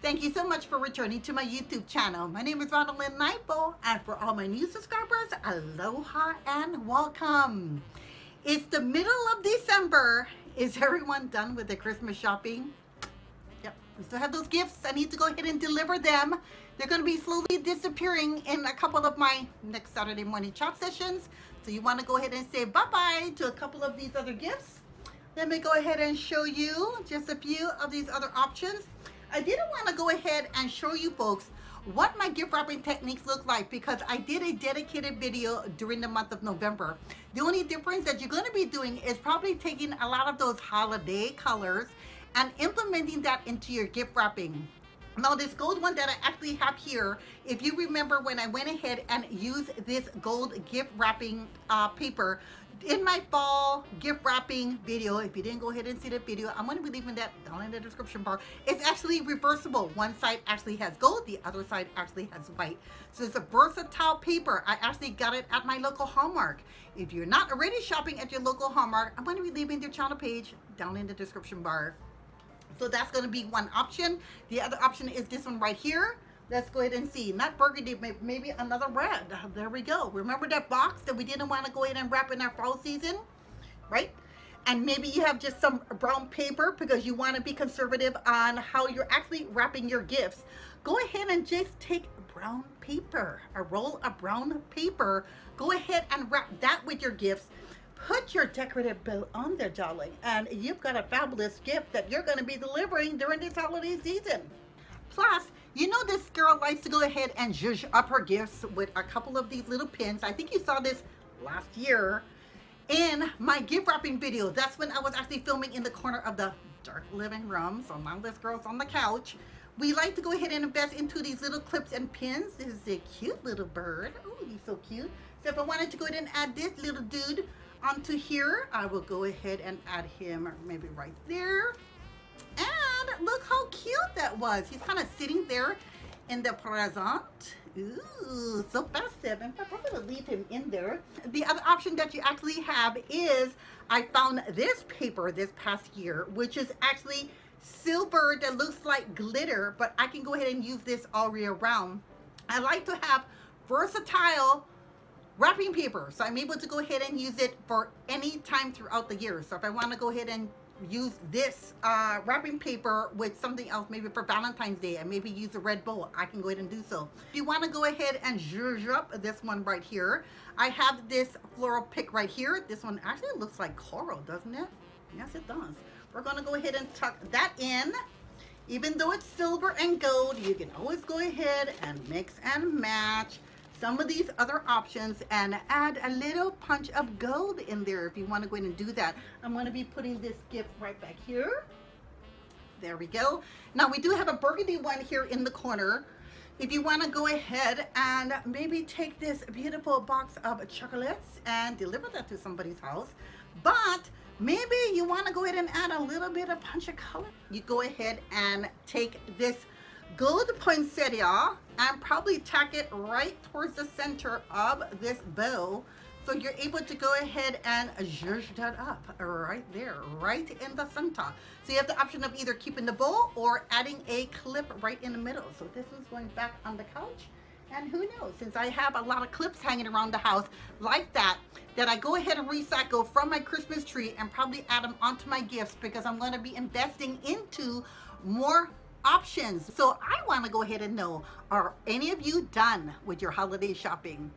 Thank you so much for returning to my YouTube channel. My name is Ranalynn Naipo, and for all my new subscribers, aloha and welcome. It's the middle of December. Is everyone done with the Christmas shopping? Yep, we still have those gifts. I need to go ahead and deliver them. They're going to be slowly disappearing in a couple of my next Saturday morning chat sessions. So you want to go ahead and say bye-bye to a couple of these other gifts. Let me go ahead and show you just a few of these other options. I didn't want to go ahead and show you folks what my gift wrapping techniques look like because I did a dedicated video during the month of November. The only difference that you're going to be doing is probably taking a lot of those holiday colors and implementing that into your gift wrapping. Now this gold one that I actually have here, if you remember when I went ahead and used this gold gift wrapping paper in my fall gift wrapping video, if you didn't go ahead and see the video, I'm going to be leaving that down in the description bar. It's actually reversible. One side actually has gold, the other side actually has white. So it's a versatile paper. I actually got it at my local Hallmark. If you're not already shopping at your local Hallmark, I'm going to be leaving their channel page down in the description bar. So that's going to be one option. The other option is this one right here. Let's go ahead and see. Not burgundy, maybe another red. There we go. Remember that box that we didn't want to go ahead and wrap in our fall season, right? And maybe you have just some brown paper because you want to be conservative on how you're actually wrapping your gifts. Go ahead and just take brown paper, a roll of brown paper. Go ahead and wrap that with your gifts. Put your decorative bow on there, darling, and you've got a fabulous gift that you're going to be delivering during this holiday season. Plus, you know this girl likes to go ahead and zhuzh up her gifts with a couple of these little pins. I think you saw this last year in my gift wrapping video. That's when I was actually filming in the corner of the dark living room. So now this girl's on the couch. We like to go ahead and invest into these little clips and pins. This is a cute little bird. Oh, he's so cute. So if I wanted to go ahead and add this little dude onto here, I will go ahead and add him maybe right there. And look how cute that was. He's kind of sitting there in the present. Ooh, so festive. In fact, I'm going to leave him in there. The other option that you actually have is I found this paper this past year, which is actually silver that looks like glitter, but I can go ahead and use this all year round. I like to have versatile wrapping paper, so I'm able to go ahead and use it for any time throughout the year. So if I want to go ahead and use this wrapping paper with something else, maybe for Valentine's Day, and maybe use a red bow, I can go ahead and do so. If you want to go ahead and zhuzh up this one right here, I have this floral pick right here. This one actually looks like coral, doesn't it? Yes, it does. We're going to go ahead and tuck that in. Even though it's silver and gold, you can always go ahead and mix and match some of these other options and add a little punch of gold in there if you want to go ahead and do that. I'm going to be putting this gift right back here. There we go. Now we do have a burgundy one here in the corner. If you want to go ahead and maybe take this beautiful box of chocolates and deliver that to somebody's house, but maybe you want to go ahead and add a little bit of punch of color, you go ahead and take this gold poinsettia and probably tack it right towards the center of this bow, so you're able to go ahead and zhuzh that up right there, right in the center. So you have the option of either keeping the bow or adding a clip right in the middle. So this one's going back on the couch, and who knows, since I have a lot of clips hanging around the house like that, that I go ahead and recycle from my Christmas tree and probably add them onto my gifts because I'm going to be investing into more options. So I want to go ahead and know, are any of you done with your holiday shopping?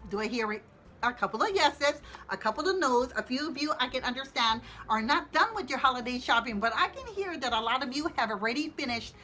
Do I hear a couple of yeses, a couple of no's? A few of you I can understand are not done with your holiday shopping, but I can hear that a lot of you have already finished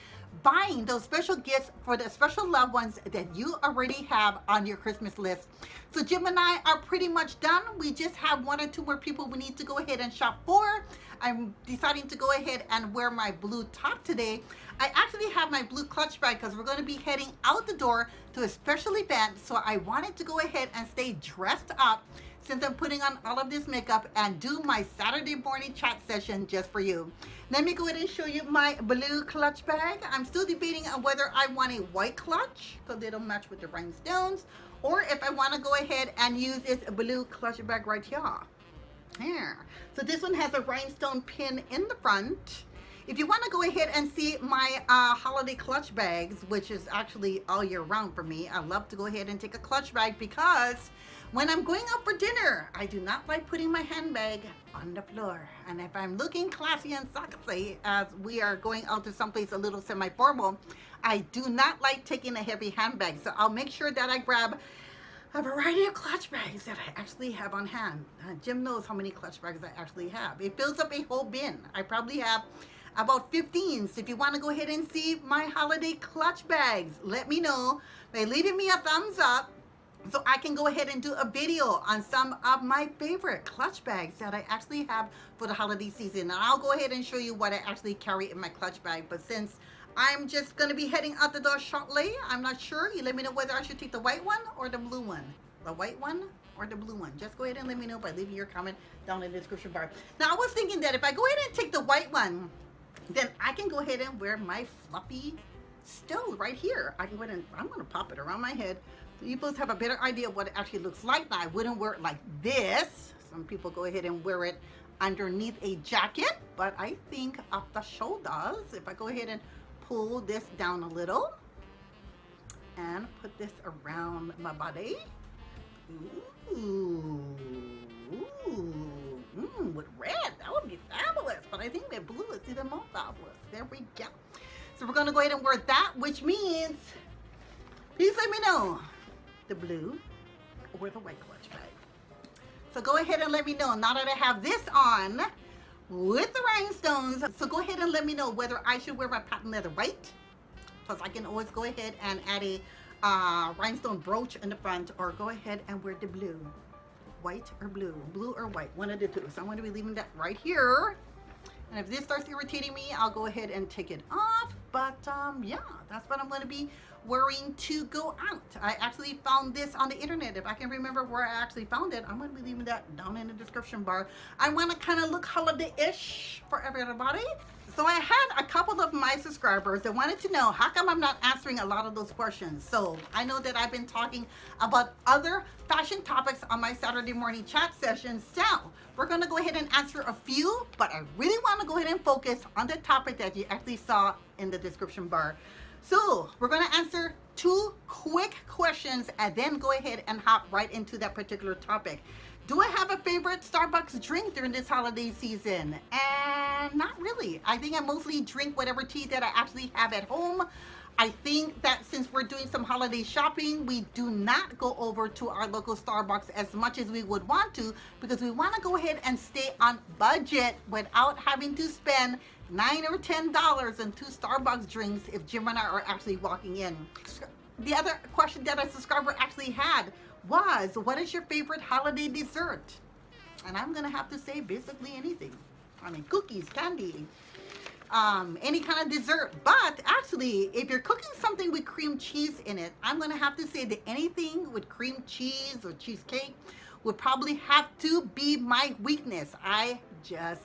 buying those special gifts for the special loved ones that you already have on your Christmas list. So Jim and I are pretty much done. We just have one or two more people we need to go ahead and shop for. I'm deciding to go ahead and wear my blue top today. I actually have my blue clutch bag because we're going to be heading out the door to a special event, so I wanted to go ahead and stay dressed up since I'm putting on all of this makeup and do my Saturday morning chat session just for you. Let me go ahead and show you my blue clutch bag. I'm still debating on whether I want a white clutch because they don't match with the rhinestones, or if I want to go ahead and use this blue clutch bag right here. Here. So this one has a rhinestone pin in the front. If you want to go ahead and see my holiday clutch bags, which is actually all year round for me, I love to go ahead and take a clutch bag because when I'm going out for dinner, I do not like putting my handbag on the floor. And if I'm looking classy and sexy, as we are going out to someplace a little semi-formal, I do not like taking a heavy handbag. So I'll make sure that I grab a variety of clutch bags that I actually have on hand. Jim knows how many clutch bags I actually have. It fills up a whole bin. I probably have about 15. So if you want to go ahead and see my holiday clutch bags, let me know by leaving me a thumbs up so I can go ahead and do a video on some of my favorite clutch bags that I actually have for the holiday season. And I'll go ahead and show you what I actually carry in my clutch bag. But since I'm just going to be heading out the door shortly, I'm not sure. You let me know whether I should take the white one or the blue one. The white one or the blue one. Just go ahead and let me know by leaving your comment down in the description bar. Now I was thinking that if I go ahead and take the white one, then I can go ahead and wear my fluffy stole right here. I can go ahead and I'm going to pop it around my head. So you both have a better idea of what it actually looks like. Now I wouldn't wear it like this. Some people go ahead and wear it underneath a jacket, but I think off the shoulders, if I go ahead and pull this down a little and put this around my body. Ooh, with red, that would be fabulous. But I think that blue is even more fabulous. There we go. So we're gonna go ahead and wear that, which means, please let me know the blue or the white clutch bag. So go ahead and let me know now that I have this on with the rhinestones. So go ahead and let me know whether I should wear my patent leather white, plus I can always go ahead and add a rhinestone brooch in the front, or go ahead and wear the blue. White or blue or white, one of the two. So I'm going to be leaving that right here. And if this starts irritating me, I'll go ahead and take it off. But yeah, that's what I'm going to be wearing to go out. I actually found this on the internet. If I can remember where I actually found it, I'm going to be leaving that down in the description bar. I want to kind of look holiday-ish for everybody. So I had a couple of my subscribers that wanted to know how come I'm not answering a lot of those questions. So I know that I've been talking about other fashion topics on my Saturday morning chat sessions. So we're going to go ahead and answer a few, but I really want to go ahead and focus on the topic that you actually saw in the description bar. So we're going to answer 2 quick questions and then go ahead and hop right into that particular topic. Do I have a favorite Starbucks drink during this holiday season? And not really. I think I mostly drink whatever tea that I actually have at home. I think that since we're doing some holiday shopping, we do not go over to our local Starbucks as much as we would want to, because we want to go ahead and stay on budget without having to spend $9 or $10 on 2 Starbucks drinks if Jim and I are actually walking in. The other question that a subscriber actually had was, what is your favorite holiday dessert? And I'm gonna have to say basically anything. I mean, cookies, candy, any kind of dessert. But actually, if you're cooking something with cream cheese in it, I'm gonna have to say that anything with cream cheese or cheesecake would probably have to be my weakness. I just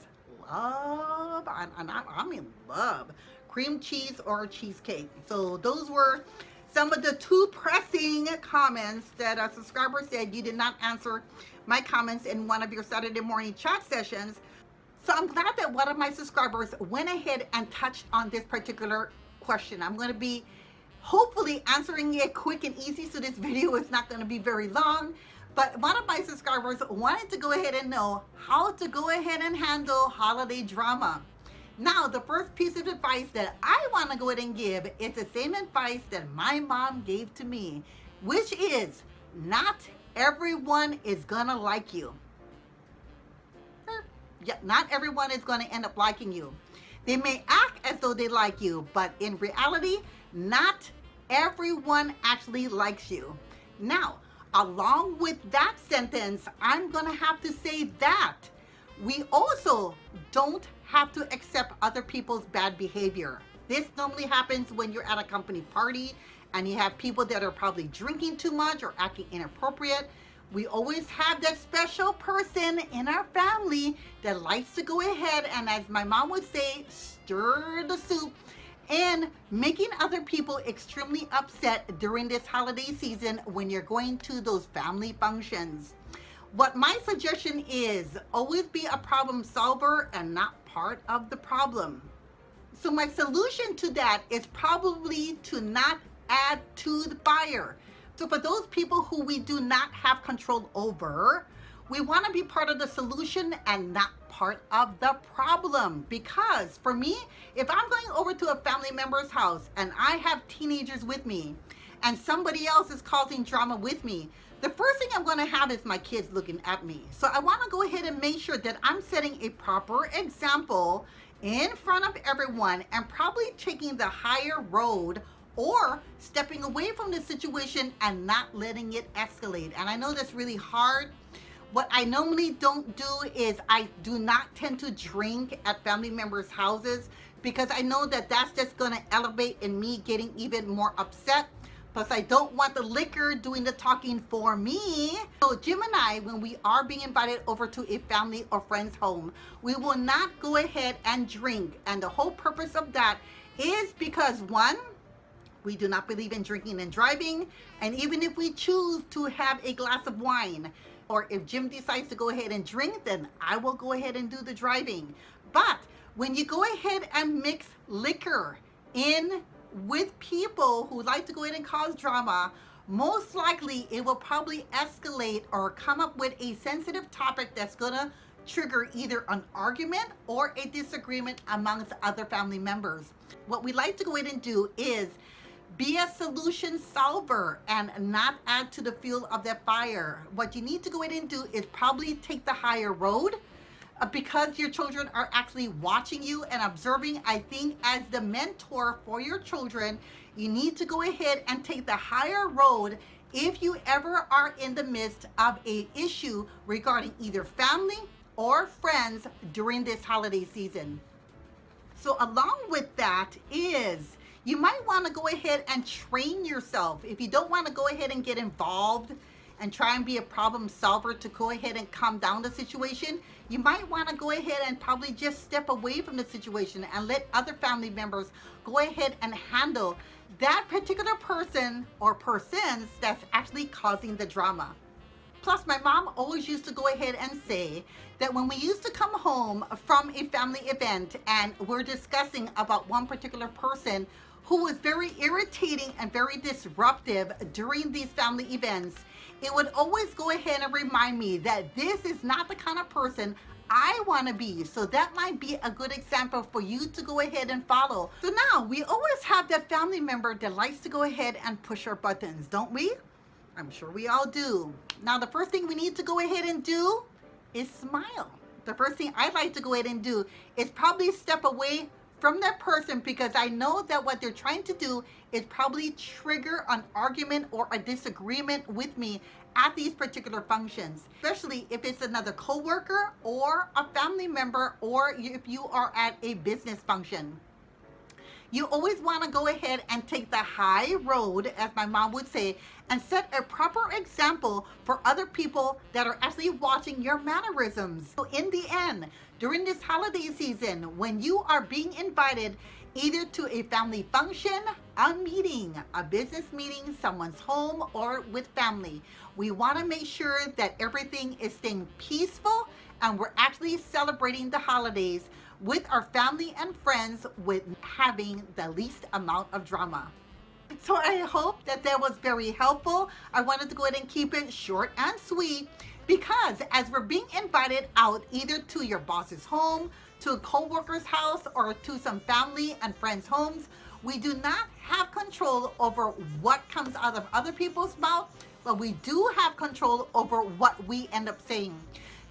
love, I'm in love, cream cheese or cheesecake. So those were some of the 2 pressing comments that a subscriber said you did not answer my comments in one of your Saturday morning chat sessions. So I'm glad that one of my subscribers went ahead and touched on this particular question. I'm going to be hopefully answering it quick and easy, so this video is not going to be very long. But one of my subscribers wanted to go ahead and know how to go ahead and handle holiday drama. Now, the first piece of advice that I want to go ahead and give is the same advice that my mom gave to me, which is not everyone is going to like you. Yeah, not everyone is going to end up liking you. They may act as though they like you, but in reality, not everyone actually likes you. Now, along with that sentence, I'm going to have to say that we also don't have to accept other people's bad behavior. This normally happens when you're at a company party and you have people that are probably drinking too much or acting inappropriate. We always have that special person in our family that likes to go ahead and, as my mom would say, stir the soup and making other people extremely upset during this holiday season when you're going to those family functions. What my suggestion is, always be a problem solver and not part of the problem. So my solution to that is probably to not add to the fire. So for those people who we do not have control over, we want to be part of the solution and not part of the problem. Because for me, if I'm going over to a family member's house and I have teenagers with me and somebody else is causing drama with me, the first thing I'm going to have is my kids looking at me. So I want to go ahead and make sure that I'm setting a proper example in front of everyone and probably taking the higher road or stepping away from the situation and not letting it escalate. And I know that's really hard. What I normally don't do is I do not tend to drink at family members' houses because I know that that's just going to elevate in me getting even more upset. Plus, I don't want the liquor doing the talking for me. So Jim and I, when we are being invited over to a family or friend's home, we will not go ahead and drink. And the whole purpose of that is because, one, we do not believe in drinking and driving. And even if we choose to have a glass of wine, or if Jim decides to go ahead and drink, then I will go ahead and do the driving. But when you go ahead and mix liquor in with people who like to go ahead and cause drama, most likely it will probably escalate or come up with a sensitive topic that's gonna trigger either an argument or a disagreement amongst other family members. What we like to go ahead and do is be a solution solver and not add to the fuel of that fire. What you need to go ahead and do is probably take the higher road. Because your children are actually watching you and observing, I think as the mentor for your children, you need to go ahead and take the higher road if you ever are in the midst of an issue regarding either family or friends during this holiday season. So along with that is, you might want to go ahead and train yourself. If you don't want to go ahead and get involved and try and be a problem solver to go ahead and calm down the situation, you might want to go ahead and probably just step away from the situation and let other family members go ahead and handle that particular person or persons that's actually causing the drama. Plus, my mom always used to go ahead and say that when we used to come home from a family event and we're discussing about one particular person who was very irritating and very disruptive during these family events, it would always go ahead and remind me that this is not the kind of person I want to be. So that might be a good example for you to go ahead and follow. So now we always have that family member that likes to go ahead and push our buttons, don't we? I'm sure we all do. Now, the first thing we need to go ahead and do is smile. The first thing I like to go ahead and do is probably step away from that person because I know that what they're trying to do is probably trigger an argument or a disagreement with me at these particular functions, especially if it's another coworker or a family member, or if you are at a business function. You always want to go ahead and take the high road, as my mom would say, and set a proper example for other people that are actually watching your mannerisms. So in the end, during this holiday season, when you are being invited either to a family function, a meeting, a business meeting, someone's home, or with family, we want to make sure that everything is staying peaceful and we're actually celebrating the holidays with our family and friends with having the least amount of drama. So I hope that that was very helpful. I wanted to go ahead and keep it short and sweet because as we're being invited out either to your boss's home, to a co-worker's house, or to some family and friends' homes, we do not have control over what comes out of other people's mouth, but we do have control over what we end up saying.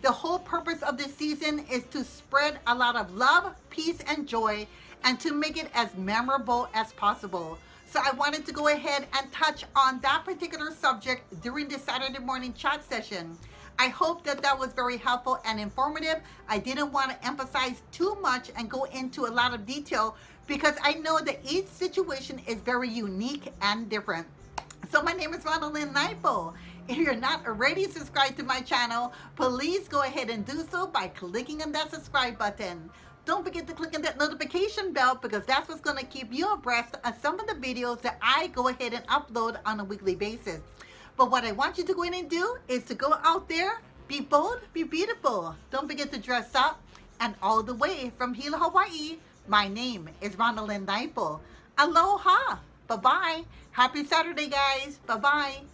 The whole purpose of this season is to spread a lot of love, peace, and joy, and to make it as memorable as possible. So I wanted to go ahead and touch on that particular subject during this Saturday morning chat session. I hope that that was very helpful and informative. I didn't want to emphasize too much and go into a lot of detail because I know that each situation is very unique and different. So my name is Ranalynn Naipo. If you're not already subscribed to my channel, please go ahead and do so by clicking on that subscribe button. Don't forget to click on that notification bell because that's what's going to keep you abreast of some of the videos that I go ahead and upload on a weekly basis. But what I want you to go in and do is to go out there, be bold, be beautiful. Don't forget to dress up And all the way from Hilo, Hawaii, my name is Ranalynn Naipo. Aloha. Bye-bye. Happy Saturday, guys. Bye-bye.